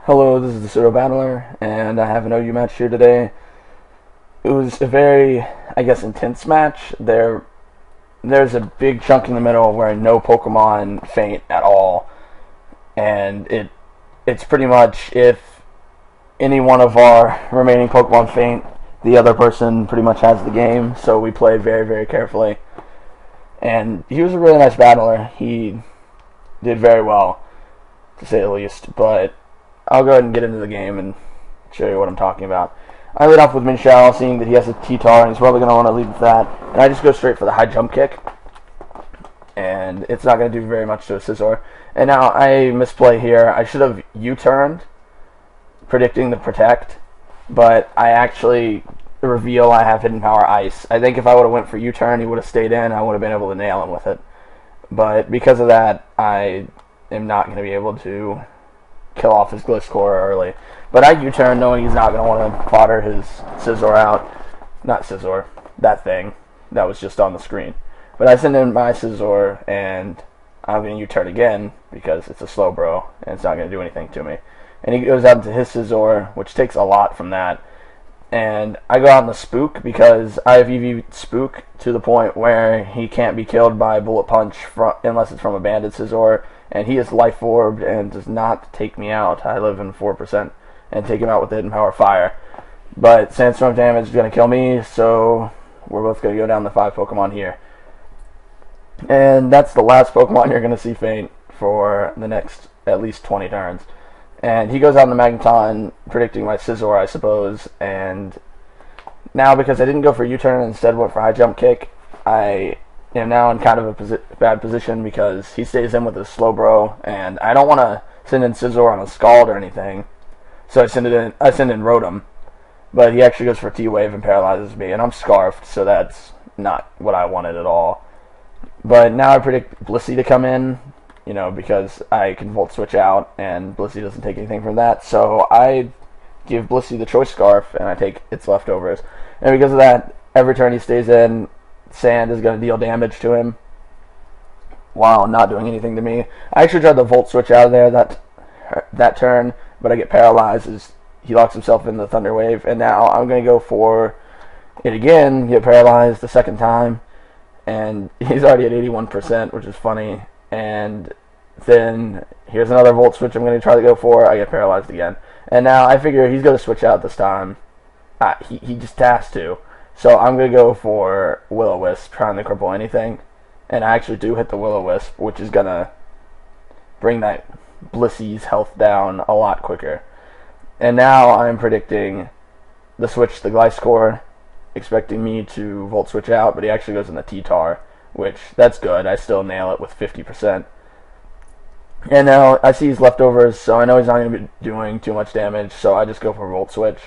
Hello, this is the Pseudo Battler, and I have an OU match here today. It was a very, intense match. There's a big chunk in the middle where no Pokemon faint at all, and it's pretty much if any one of our remaining Pokemon faint, the other person pretty much has the game. So we play very, very carefully. And he was a really nice battler. He did very well, to say the least. But I'll go ahead and get into the game and show you what I'm talking about. I lead off with Minshao, seeing that he has a T-Tar, and he's probably going to want to lead with that. And I just go straight for the high jump kick. And it's not going to do very much to a Scizor. And now I misplay here. I should have U-turned, predicting the Protect. But I actually reveal I have Hidden Power Ice. I think if I would have went for U-turn, he would have stayed in. I would have been able to nail him with it. But because of that, I am not going to be able to kill off his Gliscor early. But I U-turn knowing he's not going to want to fodder his Scizor out. Not Scizor, that thing that was just on the screen. But I send in my Scizor, and I'm going to U-turn again because it's a slow bro, and it's not going to do anything to me. And he goes out into his Scizor, which takes a lot from that. And I go out in the Spook because I have EV Spook to the point where he can't be killed by Bullet Punch unless it's from a Banded Scizor. And he is Life Orbed and does not take me out. I live in 4% and take him out with Hidden Power Fire. But Sandstorm damage is going to kill me, so we're both going to go down the 5 Pokemon here. And that's the last Pokemon you're going to see faint for the next at least 20 turns. And he goes out in the Magneton, predicting my Scizor, I suppose. And now, because I didn't go for U-turn and instead went for high jump kick, I am now in kind of a bad position because he stays in with his Slowbro, and I don't want to send in Scizor on a Scald or anything. So I send in Rotom. But he actually goes for T-Wave and paralyzes me, and I'm Scarfed, so that's not what I wanted at all. But now I predict Blissey to come in, because I can Volt Switch out, and Blissey doesn't take anything from that. So I give Blissey the Choice Scarf, and I take its leftovers. And because of that, every turn he stays in, Sand is going to deal damage to him while not doing anything to me. I actually tried to Volt Switch out of there that turn, but I get paralyzed as he locks himself in the Thunder Wave. And now I'm going to go for it again, get paralyzed the second time. And he's already at 81%, which is funny. And then here's another Volt Switch I'm going to try to go for. I get paralyzed again. And now I figure he's going to switch out this time. He just has to. So I'm going to go for Will-O-Wisp, trying to cripple anything. And I actually do hit the Will-O-Wisp, which is going to bring that Blissey's health down a lot quicker. And now I'm predicting the switch to the Gliscor, expecting me to Volt Switch out, but he actually goes in the T-Tar, which, that's good. I still nail it with 50%. And now I see his leftovers, so I know he's not going to be doing too much damage, so I just go for Volt Switch,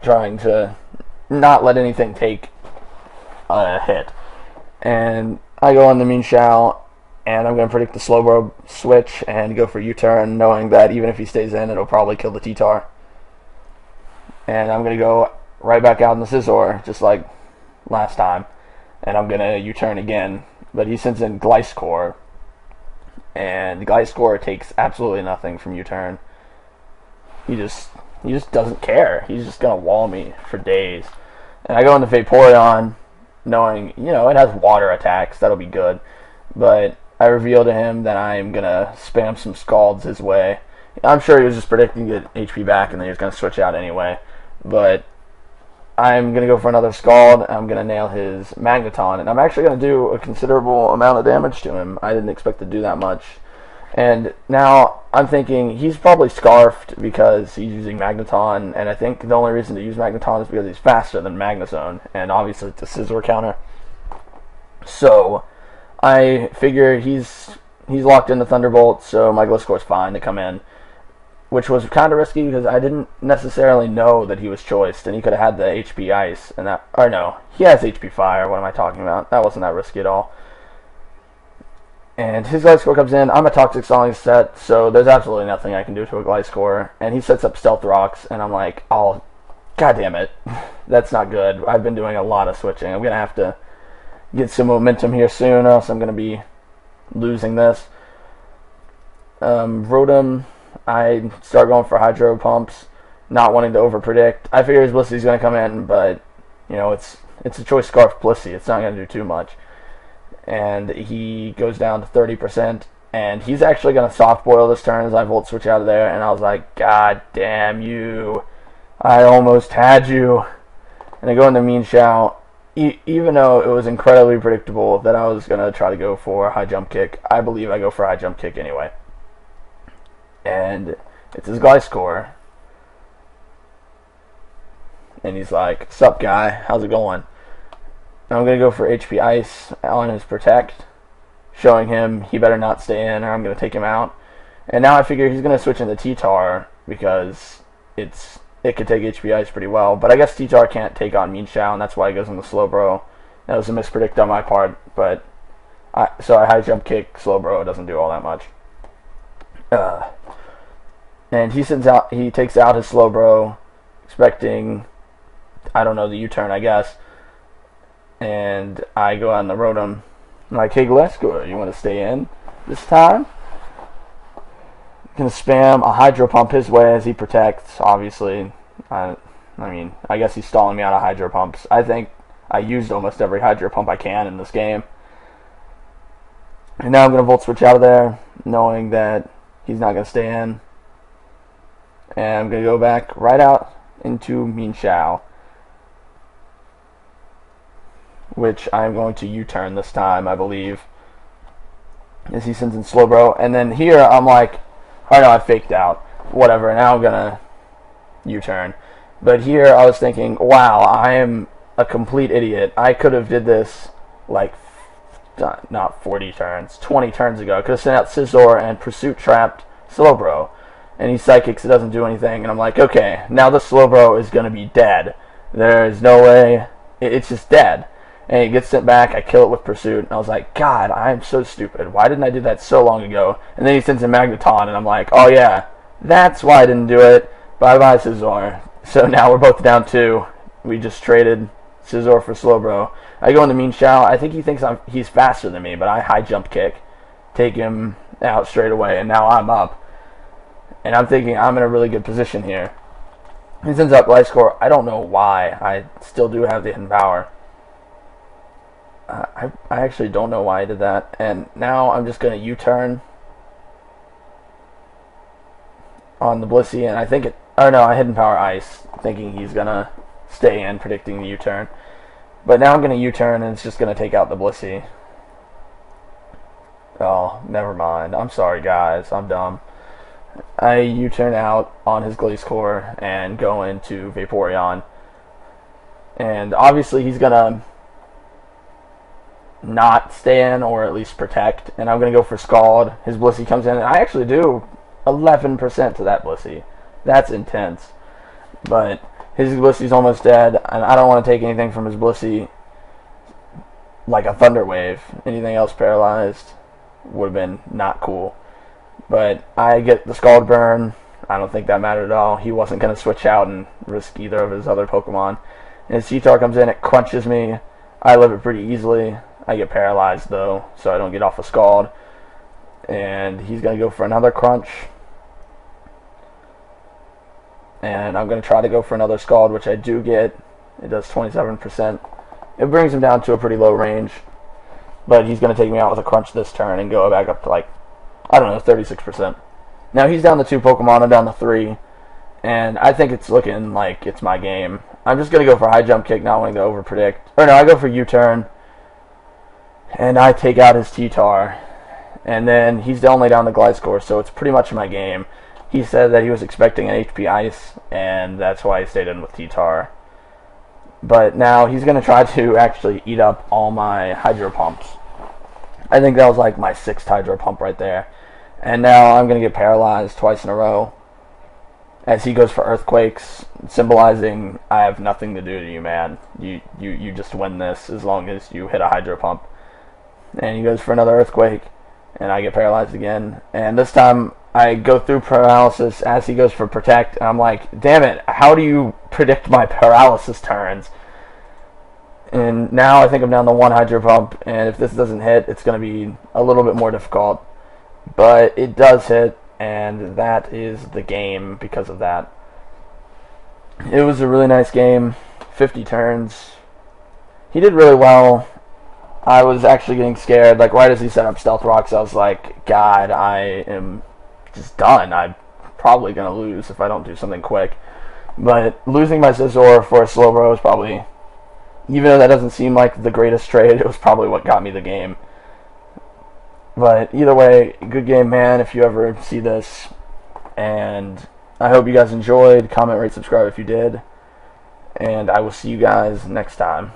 trying to not let anything take a hit. And I go on the Minshao, and I'm going to predict the Slowbro switch and go for U-turn, knowing that even if he stays in, it'll probably kill the T-Tar. And I'm going to go right back out in the Scizor, just like last time. And I'm going to U-turn again. But he sends in Gliscor. And Gliscor takes absolutely nothing from U-turn. He just doesn't care. He's just going to wall me for days. And I go into Vaporeon, knowing, it has water attacks. That'll be good. But I reveal to him that I'm going to spam some Scalds his way. I'm sure he was just predicting to get HP back and then he was going to switch out anyway. But I'm going to go for another Scald. I'm going to nail his Magneton. And I'm actually going to do a considerable amount of damage to him. I didn't expect to do that much. And now I'm thinking he's probably Scarfed because he's using Magneton. And I think the only reason to use Magneton is because he's faster than Magnezone. And obviously it's a Scizor counter. So I figure he's locked into Thunderbolt, so my Gliscor's fine to come in. Which was kind of risky because I didn't necessarily know that he was choiced, and he could have had the HP Ice, and that, or no, he has HP Fire, what am I talking about? That wasn't that risky at all. And his Gliscor comes in, I'm a Toxic Song set, so there's absolutely nothing I can do to a Gliscor, and he sets up Stealth Rocks, and I'm like, oh, god damn it, that's not good. I've been doing a lot of switching. I'm going to have to get some momentum here soon, or else I'm going to be losing this. Rotom I start going for hydro pumps, not wanting to overpredict. I figure his Blissey's going to come in, but it's a choice scarf Blissey. It's not going to do too much. And he goes down to 30%, and he's actually going to soft boil this turn as I volt switch out of there, and I was like, God damn you. I almost had you. And I go into Mean Shao. Even though it was incredibly predictable that I was going to try to go for a high jump kick, I believe I go for a high jump kick anyway. And it's his Gliscor. And he's like, sup guy, how's it going? And I'm going to go for HP Ice on his Protect, showing him he better not stay in or I'm going to take him out. And now I figure he's going to switch into T-Tar because it could take HP Ice pretty well. But I guess T-Tar can't take on Mean Shao, and that's why he goes into Slowbro. That was a mispredict on my part, but so I high jump kick Slowbro. It doesn't do all that much. And he takes out his Slowbro, expecting, I don't know, the U-turn, I guess. And I go out on the Rotom. I'm like, hey Gliscor, you want to stay in this time? Gonna spam a Hydro Pump his way as he protects, obviously. I mean, I guess he's stalling me out of Hydro Pumps. I think I used almost every Hydro Pump I can in this game. And now I'm gonna Volt Switch out of there, knowing that he's not gonna stay in. And I'm gonna go back right out into Mean Shao, which I'm going to U-turn this time, I believe, as he sends in Slowbro. And then here I'm like, I know I faked out, whatever, now I'm gonna U-turn. But here I was thinking, wow, I am a complete idiot. I could have did this like not 40 turns, 20 turns ago. I could have sent out Scizor and Pursuit trapped Slowbro, and he Psychics, it doesn't do anything. And I'm like, okay, now the Slowbro is gonna be dead. There's no way, it's just dead. And it gets sent back, I kill it with Pursuit, and I was like, God, I am so stupid. Why didn't I do that so long ago? And then he sends in Magneton, and I'm like, oh yeah, that's why I didn't do it. Bye-bye, Scizor. So now we're both down 2. We just traded Scizor for Slowbro. I go into Mean Shao. I think he thinks he's faster than me, but I high jump kick, take him out straight away, and now I'm up. And I'm thinking I'm in a really good position here. He sends out Gliscor. I don't know why. I still do have the hidden power. I actually don't know why I did that. And now I'm just going to U-turn on the Blissey, and I think I hidden power Ice, thinking he's going to stay in, predicting the U-turn. But now I'm going to U-turn, and it's just going to take out the Blissey. Oh, never mind. I'm sorry, guys. I'm dumb. I U-turn out on his Gliscor and go into Vaporeon. And obviously he's going to not stay in, or at least protect, and I'm going to go for Scald. His Blissey comes in, and I actually do 11% to that Blissey. That's intense. But his Blissey's almost dead, and I don't want to take anything from his Blissey, like a Thunder Wave. Anything else paralyzed would have been not cool. But I get the Scald Burn. I don't think that mattered at all. He wasn't going to switch out and risk either of his other Pokemon. And his T-Tar comes in, it crunches me. I live it pretty easily. I get paralyzed, though, so I don't get off a Scald. And he's going to go for another Crunch. And I'm going to try to go for another Scald, which I do get. It does 27%. It brings him down to a pretty low range. But he's going to take me out with a Crunch this turn and go back up to, like, I don't know, 36%. Now he's down to 2 Pokemon, I'm down to 3. And I think it's looking like it's my game. I'm just going to go for high jump kick, not wanting to overpredict. Or no, I go for U-turn. And I take out his T-Tar. And then he's only down the Gliscor, so it's pretty much my game. He said that he was expecting an HP Ice, and that's why he stayed in with T-Tar. But now he's going to try to actually eat up all my Hydro Pumps. I think that was like my 6th Hydro Pump right there. And now I'm going to get paralyzed twice in a row, as he goes for Earthquakes, symbolizing I have nothing to do to you, man. You just win this as long as you hit a Hydro Pump. And he goes for another Earthquake, and I get paralyzed again. And this time I go through paralysis as he goes for Protect, and I'm like, damn it, how do you predict my paralysis turns? And now I think I'm down to 1 Hydro Pump, and if this doesn't hit, it's going to be a little bit more difficult. But it does hit, and that is the game because of that. It was a really nice game, 50 turns. He did really well. I was actually getting scared. Like, right as he set up Stealth Rocks, I was like, God, I am just done. I'm probably going to lose if I don't do something quick. But losing my Scizor for a Slowbro was probably, even though that doesn't seem like the greatest trade, it was probably what got me the game. But either way, good game, man, if you ever see this. And I hope you guys enjoyed. Comment, rate, subscribe if you did. And I will see you guys next time.